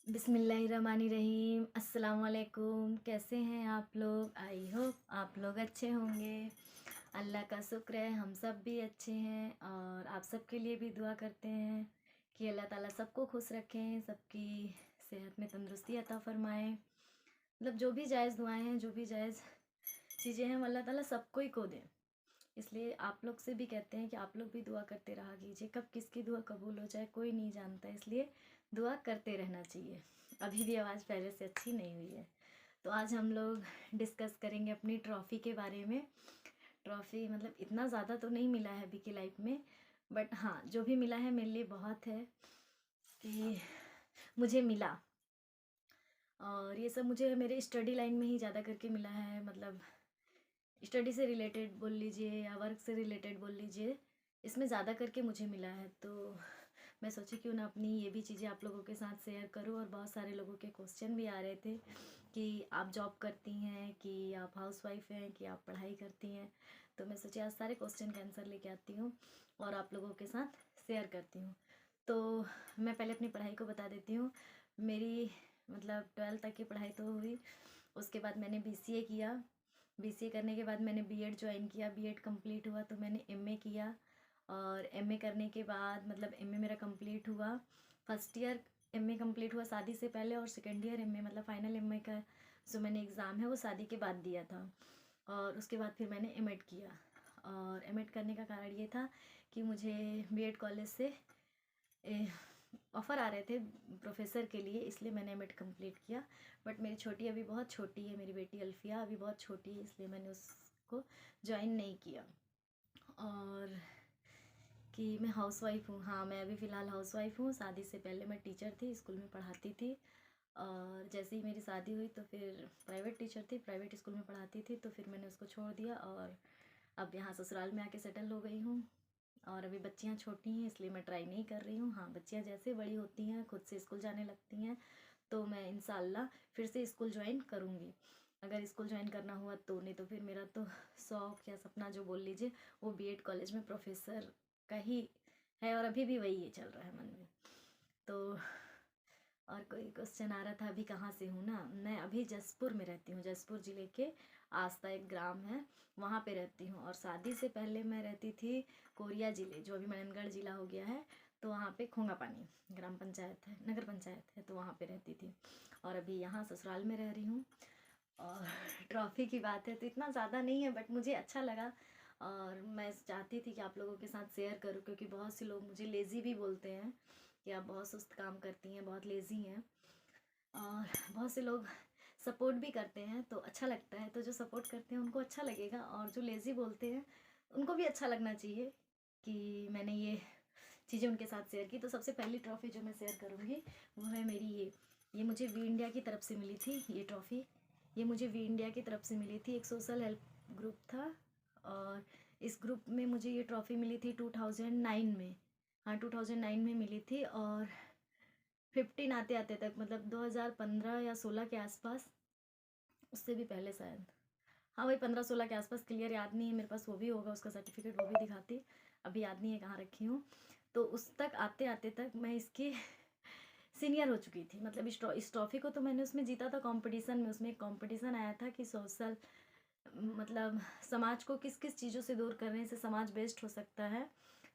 बिस्मिल्लाहिर्रहमानिर्रहीम। अस्सलाम वालेकुम। कैसे हैं आप लोग? आई होप आप लोग अच्छे होंगे। अल्लाह का शुक्र है हम सब भी अच्छे हैं और आप सबके लिए भी दुआ करते हैं कि अल्लाह ताला सबको खुश रखें, सबकी सेहत में तंदुरुस्ती अता फ़रमाएँ। मतलब जो भी जायज़ दुआएं हैं, जो भी जायज़ चीज़ें हैं, वो अल्लाह ताला सबको ही को दें। इसलिए आप लोग से भी कहते हैं कि आप लोग भी दुआ करते रहा कीजिए। कब किसकी दुआ कबूल हो जाए कोई नहीं जानता, इसलिए दुआ करते रहना चाहिए। अभी भी आवाज़ पहले से अच्छी नहीं हुई है। तो आज हम लोग डिस्कस करेंगे अपनी ट्रॉफ़ी के बारे में। ट्रॉफ़ी मतलब इतना ज़्यादा तो नहीं मिला है अभी की लाइफ में, बट हाँ जो भी मिला है मेरे लिए बहुत है कि मुझे मिला। और ये सब मुझे मेरे स्टडी लाइन में ही ज़्यादा करके मिला है। मतलब स्टडी से रिलेटेड बोल लीजिए या वर्क से रिलेटेड बोल लीजिए, इसमें ज़्यादा करके मुझे मिला है। तो मैं सोची क्यों ना अपनी ये भी चीज़ें आप लोगों के साथ शेयर करूं। और बहुत सारे लोगों के क्वेश्चन भी आ रहे थे कि आप जॉब करती हैं, कि आप हाउसवाइफ हैं, कि आप पढ़ाई करती हैं। तो मैं सोची आज सारे क्वेश्चन का आंसर लेके आती हूँ और आप लोगों के साथ शेयर करती हूँ। तो मैं पहले अपनी पढ़ाई को बता देती हूँ। मेरी मतलब 12th तक की पढ़ाई तो हुई, उसके बाद मैंने BCA किया। BCA करने के बाद मैंने B.Ed ज्वाइन किया। B.Ed कंप्लीट हुआ तो मैंने MA किया। और MA करने के बाद मतलब MA मेरा कंप्लीट हुआ। फर्स्ट ईयर MA कंप्लीट हुआ शादी से पहले, और सेकेंड ईयर MA मतलब फाइनल MA का जो मैंने एग्ज़ाम है वो शादी के बाद दिया था। और उसके बाद फिर मैंने M.Ed किया। और M.Ed करने का कारण ये था कि मुझे B.Ed कॉलेज से ऑफ़र आ रहे थे प्रोफेसर के लिए, इसलिए मैंने M.Ed कंप्लीट किया। बट मेरी छोटी अभी बहुत छोटी है, मेरी बेटी अल्फ़िया अभी बहुत छोटी है, इसलिए मैंने उसको ज्वाइन नहीं किया। और कि मैं हाउसवाइफ हूँ, हाँ मैं अभी फ़िलहाल हाउसवाइफ हूँ। शादी से पहले मैं टीचर थी, स्कूल में पढ़ाती थी। और जैसे ही मेरी शादी हुई तो फिर प्राइवेट टीचर थी, प्राइवेट स्कूल में पढ़ाती थी, तो फिर मैंने उसको छोड़ दिया और अब यहाँ ससुराल में आके सेटल हो गई हूँ। और अभी बच्चियाँ छोटी हैं इसलिए मैं ट्राई नहीं कर रही हूँ। हाँ बच्चियाँ जैसे बड़ी होती हैं, खुद से स्कूल जाने लगती हैं, तो मैं इंशाल्लाह फिर से स्कूल ज्वाइन करूँगी, अगर स्कूल ज्वाइन करना हुआ तो। नहीं तो फिर मेरा तो शौक़ या सपना जो बोल लीजिए वो B.Ed कॉलेज में प्रोफेसर का ही है, और अभी भी वही चल रहा है मन में। तो और कोई क्वेश्चन आ रहा था अभी कहाँ से हूँ ना, मैं अभी जसपुर में रहती हूँ। जसपुर ज़िले के आस्था एक ग्राम है, वहाँ पे रहती हूँ। और शादी से पहले मैं रहती थी कोरिया ज़िले, जो अभी मननगढ़ ज़िला हो गया है, तो वहाँ पे खोंगा पानी ग्राम पंचायत है, नगर पंचायत है, तो वहाँ पे रहती थी। और अभी यहाँ ससुराल में रह रही हूँ। और ट्रॉफ़ी की बात है तो इतना ज़्यादा नहीं है, बट मुझे अच्छा लगा और मैं चाहती थी कि आप लोगों के साथ शेयर करूँ, क्योंकि बहुत से लोग मुझे लेज़ी भी बोलते हैं कि आप बहुत सुस्त काम करती हैं, बहुत लेज़ी हैं। और बहुत से लोग सपोर्ट भी करते हैं तो अच्छा लगता है। तो जो सपोर्ट करते हैं उनको अच्छा लगेगा, और जो लेज़ी बोलते हैं उनको भी अच्छा लगना चाहिए कि मैंने ये चीज़ें उनके साथ शेयर की। तो सबसे पहली ट्रॉफ़ी जो मैं शेयर करूँगी वो है मेरी ये मुझे वी इंडिया की तरफ से मिली थी। ये ट्रॉफ़ी ये मुझे वी इंडिया की तरफ से मिली थी। एक सोशल हेल्प ग्रुप था और इस ग्रुप में मुझे ये ट्रॉफ़ी मिली थी 2009 में। हाँ 2009 में मिली थी। और 15 आते आते तक मतलब 2015 या 16 के आसपास, उससे भी पहले शायद, हाँ वही 15-16 के आसपास, क्लियर याद नहीं है मेरे पास, वो भी होगा उसका सर्टिफिकेट, वो भी दिखाती, अभी याद नहीं है कहाँ रखी हूँ। तो उस तक आते आते तक मैं इसकी सीनियर हो चुकी थी। मतलब इस ट्रॉफ़ी को तो मैंने उसमें जीता था कंपटीशन में। उसमें एक कंपटीशन आया था कि सोशल मतलब समाज को किस किस चीज़ों से दूर करने से समाज बेस्ट हो सकता है,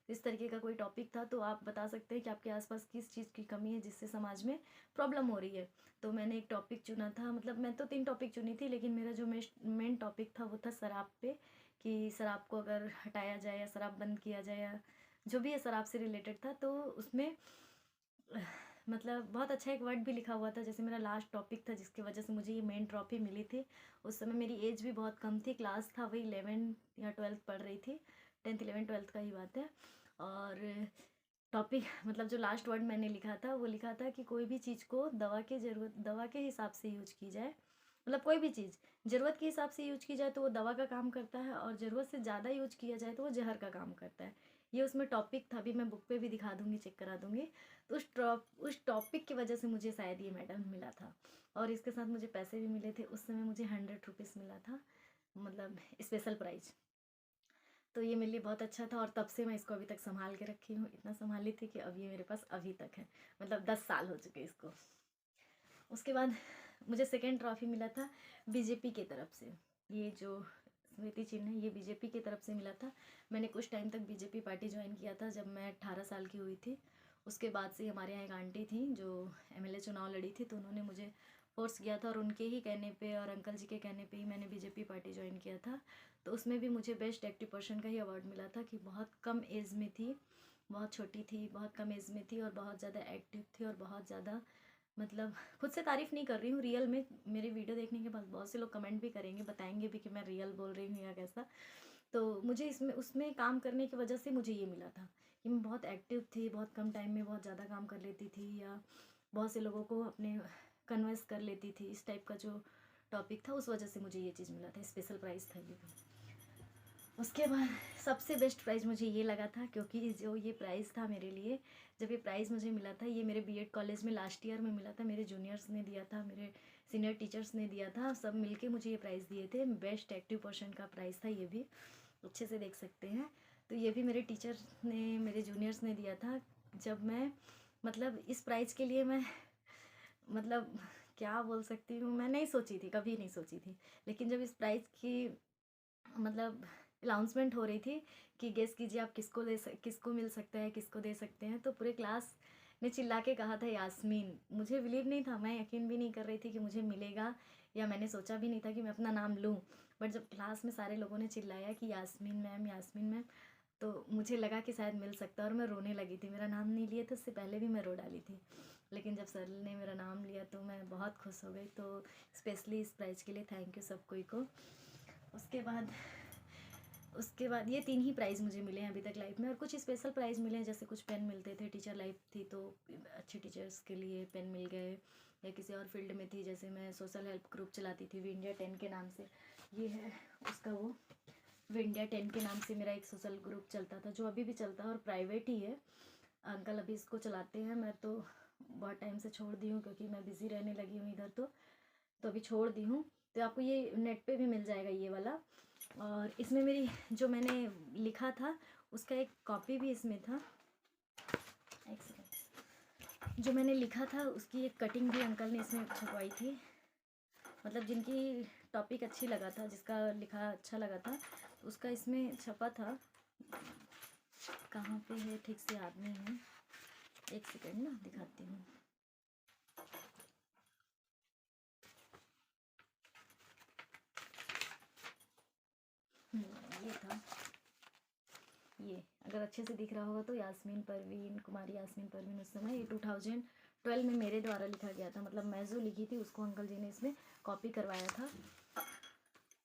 इस तरीके का कोई टॉपिक था। तो आप बता सकते हैं कि आपके आसपास किस चीज़ की कमी है जिससे समाज में प्रॉब्लम हो रही है। तो मैंने एक टॉपिक चुना था, मतलब मैं तो 3 टॉपिक चुनी थी, लेकिन मेरा जो मेन टॉपिक था वो था शराब पे, कि शराब को अगर हटाया जाए या शराब बंद किया जाए या जो भी है शराब से रिलेटेड था। तो उसमें मतलब बहुत अच्छा एक वर्ड भी लिखा हुआ था, जैसे मेरा लास्ट टॉपिक था जिसकी वजह से मुझे ये मेन ट्रॉफी मिली थी। उस समय मेरी एज भी बहुत कम थी, क्लास था वही 11th या 12th पढ़ रही थी, 10th 11th 12th का ही बात है। और टॉपिक मतलब जो लास्ट वर्ड मैंने लिखा था वो लिखा था कि कोई भी चीज़ को दवा के हिसाब से यूज की जाए। मतलब कोई भी चीज़ ज़रूरत के हिसाब से यूज की जाए तो वो दवा का काम करता है, और ज़रूरत से ज़्यादा यूज किया जाए तो वो जहर का काम करता है। ये उसमें टॉपिक था, अभी मैं बुक पे भी दिखा दूँगी, चेक करा दूँगी। तो उस टॉपिक की वजह से मुझे शायद ये मेडल मिला था, और इसके साथ मुझे पैसे भी मिले थे। उस समय मुझे 100 रुपीज़ मिला था, मतलब स्पेशल प्राइज। तो ये मेरे लिए बहुत अच्छा था, और तब से मैं इसको अभी तक संभाल के रखी हूँ। इतना संभाली थी कि अब ये मेरे पास अभी तक है, मतलब 10 साल हो चुके इसको। उसके बाद मुझे सेकेंड ट्रॉफ़ी मिला था बीजेपी की तरफ से। ये जो स्मृति चिन्ह है ये बीजेपी की तरफ से मिला था। मैंने कुछ टाइम तक बीजेपी पार्टी ज्वाइन किया था जब मैं 18 साल की हुई थी। उसके बाद से हमारे यहाँ एक आंटी थी जो एमएलए चुनाव लड़ी थी, तो उन्होंने मुझे फोर्स किया था और उनके ही कहने पे और अंकल जी के कहने पे ही मैंने बीजेपी पार्टी ज्वाइन किया था। तो उसमें भी मुझे बेस्ट एक्टिव पर्सन का ही अवार्ड मिला था कि बहुत कम एज में थी, बहुत छोटी थी, बहुत कम एज में थी और बहुत ज़्यादा एक्टिव थी और बहुत ज़्यादा, मतलब खुद से तारीफ़ नहीं कर रही हूँ, रियल में मेरे वीडियो देखने के बाद बहुत से लोग कमेंट भी करेंगे, बताएंगे भी कि मैं रियल बोल रही हूँ या कैसा। तो मुझे इसमें उसमें काम करने की वजह से मुझे ये मिला था कि मैं बहुत एक्टिव थी, बहुत कम टाइम में बहुत ज़्यादा काम कर लेती थी या बहुत से लोगों को अपने कन्विंस कर लेती थी। इस टाइप का जो टॉपिक था उस वजह से मुझे ये चीज़ मिला था, स्पेशल प्राइज़ था ये भी। उसके बाद सबसे बेस्ट प्राइज़ मुझे ये लगा था, क्योंकि जो ये प्राइज़ था मेरे लिए, जब ये प्राइज़ मुझे मिला था ये मेरे बीएड कॉलेज में लास्ट ईयर में मिला था। मेरे जूनियर्स ने दिया था, मेरे सीनियर टीचर्स ने दिया था, सब मिलके मुझे ये प्राइज़ दिए थे। बेस्ट एक्टिव पर्सन का प्राइज़ था ये भी, अच्छे से देख सकते हैं। तो ये भी मेरे टीचर ने, मेरे जूनियर्स ने दिया था। जब मैं, मतलब इस प्राइज़ के लिए मैं, मतलब क्या बोल सकती हूँ, मैं नहीं सोची थी, कभी नहीं सोची थी। लेकिन जब इस प्राइज़ की, मतलब अनाउंसमेंट हो रही थी कि गेस कीजिए आप किसको मिल सकता है, किसको दे सकते हैं, तो पूरे क्लास ने चिल्ला के कहा था यास्मीन। मुझे बिलीव नहीं था, मैं यकीन भी नहीं कर रही थी कि मुझे मिलेगा, या मैंने सोचा भी नहीं था कि मैं अपना नाम लूँ। बट जब क्लास में सारे लोगों ने चिल्लाया कि यास्मीन मैम, यास्मीन मैम, तो मुझे लगा कि शायद मिल सकता है और मैं रोने लगी थी। मेरा नाम नहीं लिया था, उससे पहले भी मैं रो डाली थी, लेकिन जब सर ने मेरा नाम लिया तो मैं बहुत खुश हो गई। तो स्पेशली इस प्राइज़ के लिए थैंक यू सब कोई को। उसके बाद ये 3 ही प्राइज़ मुझे मिले हैं अभी तक लाइफ में, और कुछ स्पेशल प्राइज़ मिले हैं, जैसे कुछ पेन मिलते थे, टीचर लाइफ थी तो अच्छे टीचर्स के लिए पेन मिल गए, या किसी और फील्ड में थी, जैसे मैं सोशल हेल्प ग्रुप चलाती थी विंडिया 10 के नाम से। ये है उसका वो, विंडिया 10 के नाम से मेरा एक सोशल ग्रुप चलता था, जो अभी भी चलता है और प्राइवेट ही है। अंकल अभी इसको चलाते हैं, मैं तो बहुत टाइम से छोड़ दी हूँ क्योंकि मैं बिज़ी रहने लगी हूँ इधर, तो अभी छोड़ दी हूँ। तो आपको ये नेट पे भी मिल जाएगा ये वाला। और इसमें मेरी जो मैंने लिखा था उसका एक कॉपी भी इसमें था। एक सेकेंड, जो मैंने लिखा था उसकी एक कटिंग भी अंकल ने इसमें छपवाई थी, मतलब जिनकी टॉपिक अच्छी लगा था, जिसका लिखा अच्छा लगा था, उसका इसमें छपा था। कहाँ पे है ठीक से याद नहीं है, एक सेकेंड ना दिखाती हूँ। ये था, ये अगर अच्छे से दिख रहा होगा तो यास्मीन परवीन, कुमारी यास्मीन परवीन, उस समय ये 2012 में मेरे द्वारा लिखा गया था, मतलब मैं जो लिखी थी उसको अंकल जी ने इसमें कॉपी करवाया था।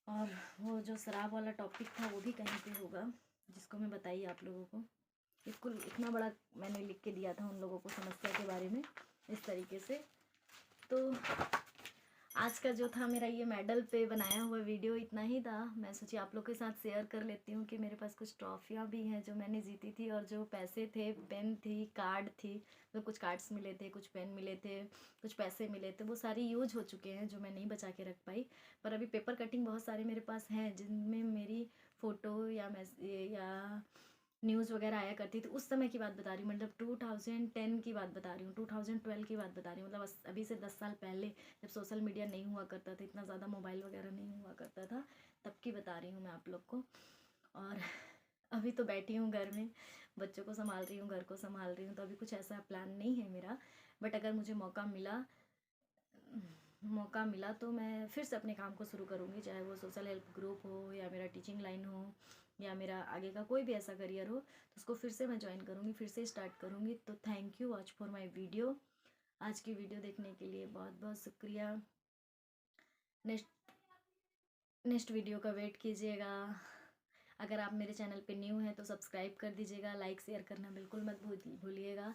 और वो जो शराब वाला टॉपिक था वो भी कहीं पे होगा, जिसको मैं बताई आप लोगों को। इसको इतना बड़ा मैंने लिख के दिया था उन लोगों को समस्या के बारे में इस तरीके से। तो आज का जो था मेरा ये मेडल पे बनाया हुआ वीडियो इतना ही था। मैं सोची आप लोग के साथ शेयर कर लेती हूँ कि मेरे पास कुछ ट्रॉफियाँ भी हैं जो मैंने जीती थी, और जो पैसे थे, पेन थी, कार्ड थी, तो कुछ कार्ड्स मिले थे, कुछ पेन मिले थे, कुछ पैसे मिले थे, वो सारी यूज हो चुके हैं जो मैं नहीं बचा के रख पाई। पर अभी पेपर कटिंग बहुत सारे मेरे पास हैं जिनमें मेरी फ़ोटो या न्यूज़ वगैरह आया करती थी। उस समय की बात बता रही हूँ, मतलब 2010 की बात बता रही हूँ, 2012 की बात बता रही हूँ, मतलब अभी से 10 साल पहले, जब सोशल मीडिया नहीं हुआ करता था, इतना ज़्यादा मोबाइल वगैरह नहीं हुआ करता था, तब की बता रही हूँ मैं आप लोग को। और अभी तो बैठी हूँ घर में, बच्चों को संभाल रही हूँ, घर को संभाल रही हूँ, तो अभी कुछ ऐसा प्लान नहीं है मेरा। बट अगर मुझे मौका मिला तो मैं फिर से अपने काम को शुरू करूँगी, चाहे वो सोशल हेल्प ग्रुप हो या मेरा टीचिंग लाइन हो या मेरा आगे का कोई भी ऐसा करियर हो, तो उसको फिर से मैं ज्वाइन करूँगी, फिर से स्टार्ट करूँगी। तो thank you watch for my video. आज की वीडियो देखने के लिए बहुत बहुत शुक्रिया। नेक्स्ट वीडियो का वेट कीजिएगा। अगर आप मेरे चैनल पे न्यू हैं तो सब्सक्राइब कर दीजिएगा, लाइक शेयर करना बिल्कुल मत भूलिएगा।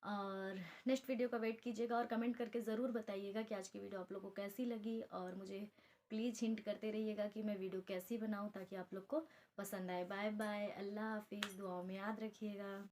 और नेक्स्ट वीडियो का वेट कीजिएगा और कमेंट करके ज़रूर बताइएगा कि आज की वीडियो आप लोगों को कैसी लगी, और मुझे प्लीज़ हिंट करते रहिएगा कि मैं वीडियो कैसी बनाऊँ ताकि आप लोग को पसंद आए। बाय बाय, अल्लाह हाफिज़, दुआओं में याद रखिएगा।